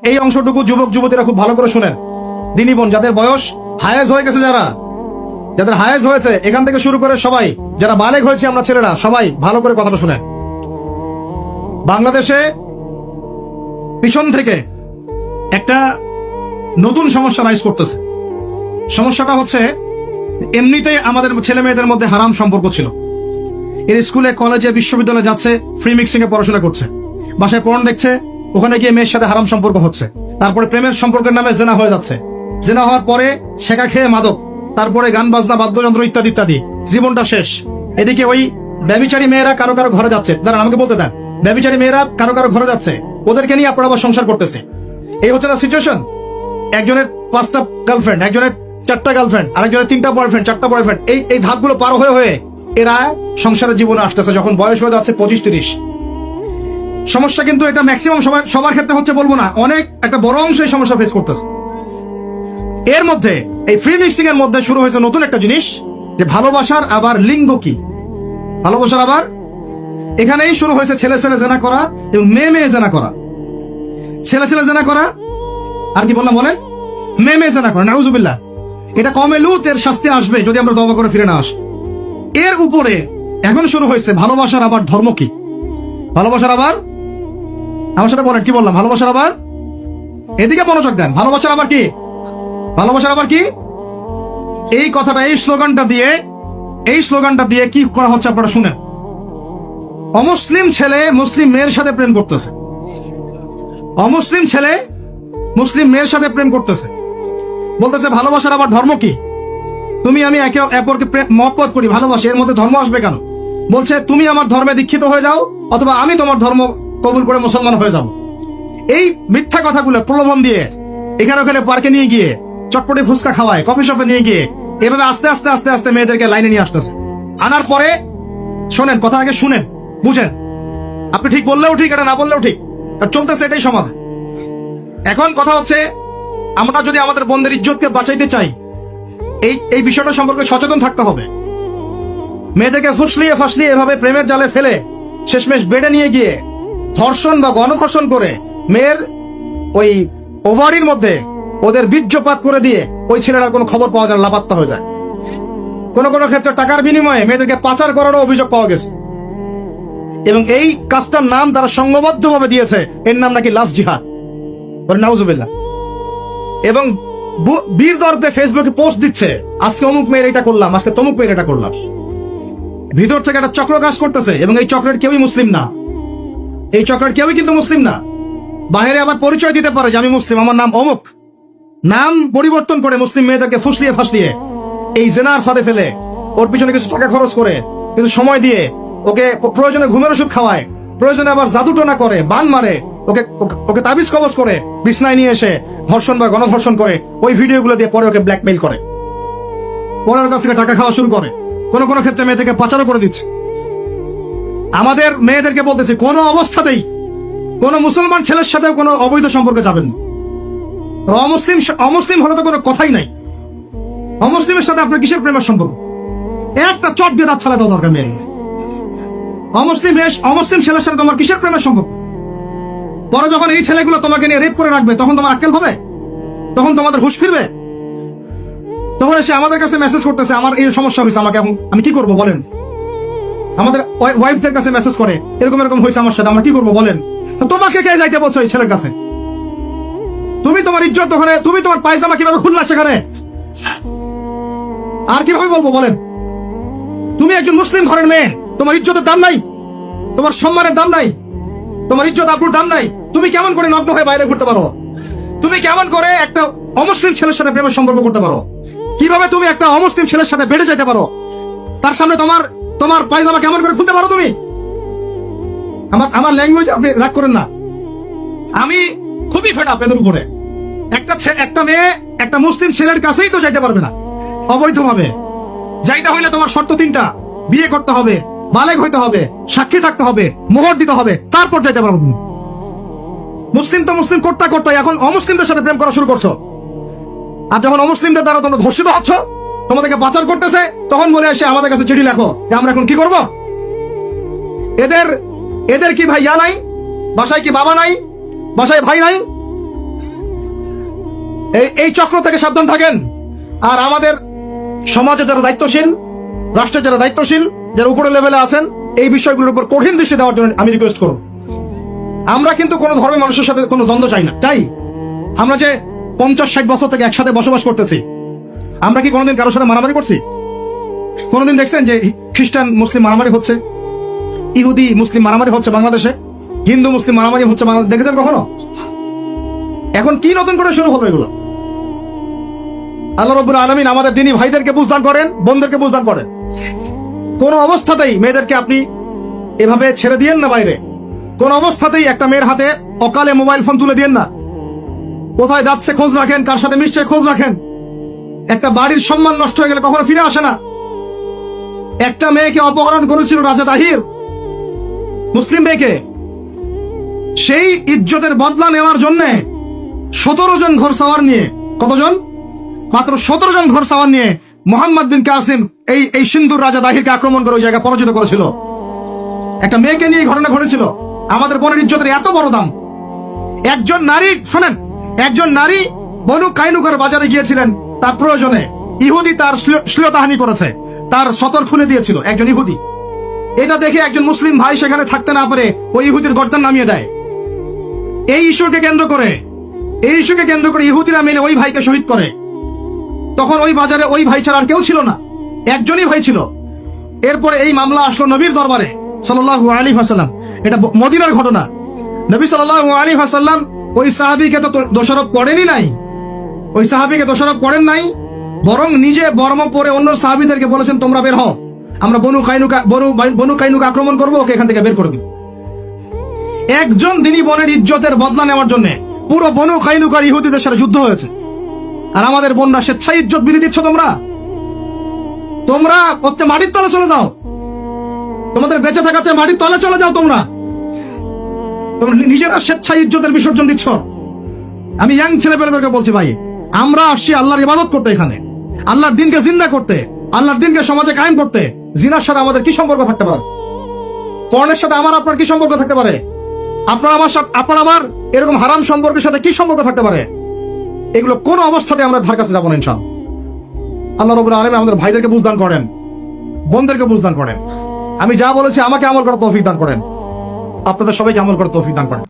এই অংশটুকু যুবক যুবতীরা খুব ভালো করে শুনেন। দিনী বোন, যাদের বয়স হায়েজ হয়ে গেছে, যাদের হায়েজ হয়েছে, এখান থেকে শুরু করে সবাই যারা বালেগ হয়েছে আমরা ছেলেরা, সবাই ভালো করে কথাটা শুনেন। বাংলাদেশে পিছন থেকে একটা নতুন সমস্যা রাইজ করতেছে। সমস্যাটা হচ্ছে, এমনিতেই আমাদের ছেলে মেয়েদের মধ্যে হারাম সম্পর্ক ছিল। এর স্কুলে কলেজে বিশ্ববিদ্যালয়ে যাচ্ছে, ফ্রি মিক্সিং এ পড়াশোনা করছে, বাসায় পড়ন দেখছে, ওখানে গিয়ে মেয়ের সাথে হারাম সম্পর্ক হচ্ছে, তারপরে প্রেমের সম্পর্কের নামে জেনা হয়ে যাচ্ছে, জেনা হওয়ার পরে ছেঁকা খেয়ে মাদক, তারপরে গান বাজনা বাদ্যযন্ত্র ইত্যাদি ইত্যাদি, জীবনটা শেষ। এদিকে ওই ব্যভিচারী মেয়েরা কারো কারো ঘরে যাচ্ছে, দাঁড়ান আমাকে বলতে দেন, ব্যভিচারী মেয়েরা কারো কারো ঘরে যাচ্ছে, ওদেরকে নিয়ে আপনারা আবার সংসার করতেছে। এই হচ্ছে না সিচুয়েশন। একজনের 5টা গার্লফ্রেন্ড, একজনের 4টা গার্লফ্রেন্ড, আরেকজনের 3টা বয়ফ্রেন্ড, 4টা বয়ফ্রেন্ড, এই ধাপগুলো পার হয়ে হয়ে এরা সংসারের জীবনে আসতেছে যখন বয়স হয়ে যাচ্ছে 25-30। সমস্যা কিন্তু এটা ম্যাক্সিমাম সবার ক্ষেত্রে হচ্ছে বলবো না, অনেক একটা বড় অংশ এই সমস্যা ফেস করতেছে। এর মধ্যে এই ফ্রি মিক্সিং এর মধ্যে শুরু হয়েছে নতুন একটা জিনিস, যে ভালোবাসার আবার লিঙ্গ কি, ভালোবাসার আবার এখানেই শুরু হয়েছে ছেলে ছেলে জেনা করা এবং মেয়ে মেয়ে জেনা করা। ছেলে ছেলে জেনা করা আর কি বললাম বলেন, মেয়ে মেয়ে জেনা করা, নাউজুবিল্লাহ। এটা কমে লুত, এর শাস্তি আসবে যদি আমরা তওবা করে ফিরে না আসি। এর উপরে এখন শুরু হয়েছে ভালোবাসার আবার ধর্ম কি, ভালোবাসার আবার, আমার সাথে বলেন কি বললাম, ভালোবাসার আবার, এদিকে মনোযোগ দেন, ভালোবাসার আবার কি, ভালোবাসার আবার কি, এই কথাটা, এই স্লোগানটা দিয়ে কি করা হচ্ছে আপনারা শুনেন। অমুসলিম ছেলে মুসলিম মেয়ের সাথে প্রেম করতেছে, অমুসলিম ছেলে মুসলিম মেয়ের সাথে প্রেম করতেছে, বলতেছে ভালোবাসার আবার ধর্ম কি, তুমি আমি একে অপরকে মহব্বত করি, ভালোবাসি, এর মধ্যে ধর্ম আসবে কেন? বলছে তুমি আমার ধর্মে দীক্ষিত হয়ে যাও, অথবা আমি তোমার ধর্ম কবুল করে মুসলমান হয়ে যাব। এই মিথ্যা কথাগুলো প্রলোভন দিয়ে এখানে ওখানে পার্কে নিয়ে গিয়ে চটপটি ফুচকা খাওয়ায়, কফি শপে নিয়ে গিয়ে এভাবে আস্তে আস্তে আস্তে আস্তে মেয়েদেরকে লাইনে নিয়ে আসতেছে। আনার পরে শোনেন, কথা আগে শুনেন, বুঝেন। আপনি ঠিক বললেও ঠিক, এটা না বললেও ঠিক, চলতেছে, এটাই সমাধান। এখন কথা হচ্ছে, আমরা যদি আমাদের বোনদের ইজ্জতকে বাঁচাইতে চাই, এই বিষয়টা সম্পর্কে সচেতন থাকতে হবে। মেয়েদেরকে ফুসলিয়ে ফাসলিয়ে এভাবে প্রেমের জালে ফেলে শেষমেশ বেডে নিয়ে গিয়ে ধর্ষণ বা গণধর্ষণ করে মেয়ের ওই ওভারির মধ্যে ওদের বীর্যপাত করে দিয়ে ওই ছেলেটার কোনো খবর পাওয়া যায় না, লাপাত্তা হয়ে যায়। কোন কোন ক্ষেত্রে টাকার বিনিময়ে মেয়েদেরকে পাচার করারও অভিযোগ পাওয়া গেছে। এবং এই কাজটার নাম তারা সংঘবদ্ধভাবে দিয়েছে, এর নাম নাকি লাভ জিহাদ, নাউজুবিল্লাহ। এবং বীর দর্পে ফেসবুকে পোস্ট দিচ্ছে, আজকে অমুক মেয়ের এটা করলাম, আজকে তমুক মেয়ের এটা করলাম। ভিতর থেকে একটা চক্র কাজ করতেছে, এবং এই চক্রের কেউই মুসলিম না, এই চক্রের কেউই কিন্তু মুসলিম না। বাইরে আবার পরিচয় দিতে পারে যে আমি মুসলিম, আমার নাম অমুক, নাম পরিবর্তন করে মুসলিম মেয়েদেরকে ফুসলিয়ে ফাসলিয়ে এই জেনার ফাঁদে ফেলে ওর পিছনে কিছু টাকা খরচ করে, কিছু সময় দিয়ে ওকে প্রয়োজনে ঘুমের ওষুধ খাওয়ায়, প্রয়োজনে আবার জাদুটোনা করে, বান মারে, ওকে ওকে তাবিজ কবজ করে বিছনায় নিয়ে এসে ধর্ষণ বা গণধর্ষণ করে, ওই ভিডিওগুলো দিয়ে পরে ওকে ব্ল্যাকমেইল করে, পরের কাছ থেকে টাকা খাওয়া শুরু করে, কোন কোন ক্ষেত্রে মেয়েদেরকে পাচারও করে দিচ্ছে। আমাদের মেয়েদেরকে বলতেছি, কোন অবস্থাতেই কোন মুসলমান ছেলের সাথে কোনো অবৈধ সম্পর্কে যাবেন না। অমুসলিম হলে তো কোনো কথাই নাই। অমুসলিমের সাথে আপনার কিসের প্রেমের সম্পর্ক? একটা চট দিয়ে দাঁত ফেলা দেওয়া দরকার মেয়ে। অমুসলিম ছেলের সাথে তোমার কিসের প্রেমের সম্পর্ক? পরে যখন এই ছেলেগুলো তোমাকে নিয়ে রেপ করে রাখবে, তখন তোমার আক্কেল হবে, তখন তোমাদের হুঁশ ফিরবে। তখন এসে আমাদের কাছে মেসেজ করতেছে, আমার এই সমস্যা হয়েছে, আমাকে এখন আমি কি করবো বলেন। আমাদের ওয়াইফদের কাছে মেসেজ করে, এরকম এরকম হয়েছে আমার সাথে, আমরা কি করবো বলেন। তোমাকে কে যাইতে বলছো এই ছেলের কাছে? তুমি তোমার ইজ্জত ওখানে, তুমি তোমার পায়জামা কিভাবে খুললা সেখানে, আর কিভাবে বলবো বলেন? তুমি একজন মুসলিম ঘরের মেয়ে, তোমার ইজ্জতের দাম নাই, তোমার সম্মানের দাম নাই, তোমার ইজ্জত আবরুর দাম নাই। তুমি কেমন করে নগ্ন হয়ে বাইরে ঘুরতে পারো? তুমি কেমন করে একটা অমুসলিম ছেলের সাথে প্রেমের সম্পর্ক করতে পারো? কিভাবে তুমি একটা অমুসলিম ছেলের সাথে বেড়ে যেতে পারো? তার সামনে তোমার পায়জামা কেমন করে খুলতে পারো তুমি? আমার ল্যাঙ্গুয়েজ আপনি রাগ করেন না, আমি খুবই ফেড আপ এদের উপরে। একটা মেয়ে একটা মুসলিম ছেলের কাছেই তো যাইতে পারবে না অবৈধভাবে। যাইতে হইলে তোমার শর্ত 3টা, বিয়ে করতে হবে, বালেগ হইতে হবে, সাক্ষী থাকতে হবে, মোহর দিতে হবে, তারপর যাইতে পারবো তুমি। মুসলিম তো মুসলিম করতে করতে এখন অমুসলিমদের সাথে প্রেম করা শুরু করছো। আর যখন অমুসলিমদের দ্বারা তোমরা ধর্ষিত হচ্ছ, তোমাদেরকে পাচার করতেছে, তখন বলে এসে আমাদের কাছে চিঠি লেখো যে আমরা এখন কি করব। এদের কি ভাই ইয়া নাই? বাসায় কি বাবা নাই? বাসায় ভাই নাই? এই চক্র থেকে সাবধান থাকেন। আর আমাদের সমাজে যারা দায়িত্বশীল, রাষ্ট্রে যারা দায়িত্বশীল, যারা উপরের লেভেলে আছেন, এই বিষয়গুলোর উপর কঠিন দৃষ্টি দেওয়ার জন্য আমি রিকোয়েস্ট করব। আমরা কিন্তু কোনো ধর্মের মানুষের সাথে কোনো দ্বন্দ্ব চাই না। তাই আমরা যে 50-60 বছর থেকে একসাথে বসবাস করতেছি, আমরা কি কোনোদিন কারোর সাথে মারামারি করছি? কোনোদিন দেখছেন যে খ্রিস্টান মুসলিম মারামারি হচ্ছে, ইহুদি মুসলিম মারামারি হচ্ছে বাংলাদেশে, হিন্দু মুসলিম মারামারি হচ্ছে বাংলাদেশে? দেখেছেন কখনো? এখন কি নতুন করে শুরু হলো এগুলো? আল্লাহ রাব্বুল আলামিন আমাদের দ্বীনি ভাইদেরকে বুঝদান করেন, বোনদেরকে বুঝদান করেন। কোন অবস্থাতেই মেয়েদেরকে আপনি এভাবে ছেড়ে দিয়েন না বাইরে। কোন অবস্থাতেই একটা মেয়ের হাতে অকালে মোবাইল ফোন তুলে দিয়েন না। কোথায় যাচ্ছে খোঁজ রাখেন, কার সাথে মিশছে খোঁজ রাখেন। একটা বাড়ির সম্মান নষ্ট হয়ে গেলে কখনো ফিরে আসে না। একটা মেয়েকে অপহরণ করেছিল রাজা তাহির, মুসলিম মেয়েকে। সেই ইজ্জতের বদলা নেওয়ার জন্য 17 জন ঘর সাওয়ার নিয়ে, কতজন? মাত্র 17 জন ঘর সাওয়ার নিয়ে মোহাম্মদ বিন কাসিম এই সিন্ধুর রাজা দাহিরকে আক্রমণ করে ওই জায়গা পরাজিত করেছিল। একটা মেয়েকে নিয়ে ঘটনা ঘটেছিল। আমাদের বোনের ইজ্জতের এত বড় দাম। একজন নারী, শোনেন, একজন নারী বনু কাইনুকার বাজারে গিয়েছিলেন তার প্রয়োজনে। ইহুদি তার শ্লীলতাহানি করেছে, তার সতর খুলে দিয়েছিল একজন ইহুদি। এটা দেখে একজন মুসলিম ভাই সেখানে থাকতে না পারে ওই ইহুদির গর্দান নামিয়ে দেয়। এই ইস্যুকে কেন্দ্র করে ইহুদিরা মিলে ওই ভাইকে শহীদ করে। তখন ওই বাজারে ওই ভাই ছাড়া আর কেউ ছিল না, একজনই ভাই ছিল। এরপরে এই মামলা আসলো নবীর দরবারে সাল্লাল্লাহু আলাইহি ওয়াসাল্লাম। এটা মদিনার ঘটনা। নবী সাল্লাল্লাহু আলাইহি ওয়াসাল্লাম ওই সাহাবীকে তো দোষারোপ করেনই নাই, ওই সাহাবীকে দোষারোপ করেন নাই, বরং নিজে বর্ম পরে অন্য সাহাবীদেরকে বলেছেন, তোমরা বের হও, আমরা বনু কাইনুকা আক্রমণ করবো, ওকে এখান থেকে বের করে দিন। একজন দিনী বোনের ইজ্জতের বদলা নেওয়ার জন্য পুরো বনু কাইনুকার ইহুদিদের সাথে যুদ্ধ হয়েছে। আর আমাদের বোনরা স্বেচ্ছায় ইজ্জত বিলি দিচ্ছ। তোমরা হচ্ছে মাটির তলে চলে যাও, তোমাদের বেঁচে থাকাতে মাটির তলে চলে যাও। তোমরা নিজেরা স্বেচ্ছায় ইজ্জতের বিসর্জন দিচ্ছ। আমি ইয়াং ছেলেপেলেদেরকে বলছি, ভাই, আমরা আসছি আল্লাহর ইবাদত করতে, এখানে আল্লাহর দিনকে জিন্দা করতে, আল্লাহর দিনকে সমাজে কায়েম করতে। জিনার সাথে আমাদের কি সম্পর্ক থাকতে পারে? পর্নের সাথে আমার আপনার কি সম্পর্ক থাকতে পারে? আপনার আমার এরকম হারাম সম্পর্কের সাথে কি সম্পর্ক থাকতে পারে? এগুলো কোন অবস্থাতে আমরা ধার কাছে যাবো না ইনশাআল্লাহ। আল্লাহ রাব্বুল আলামিন আমাদের ভাইদেরকে বুঝদান করেন, বোনদেরকে বুঝদান করেন। আমি যা বলেছি আমাকে আমল করার তৌফিক দান করেন, আপনাদের সবাইকে আমল করার তৌফিক দান করেন।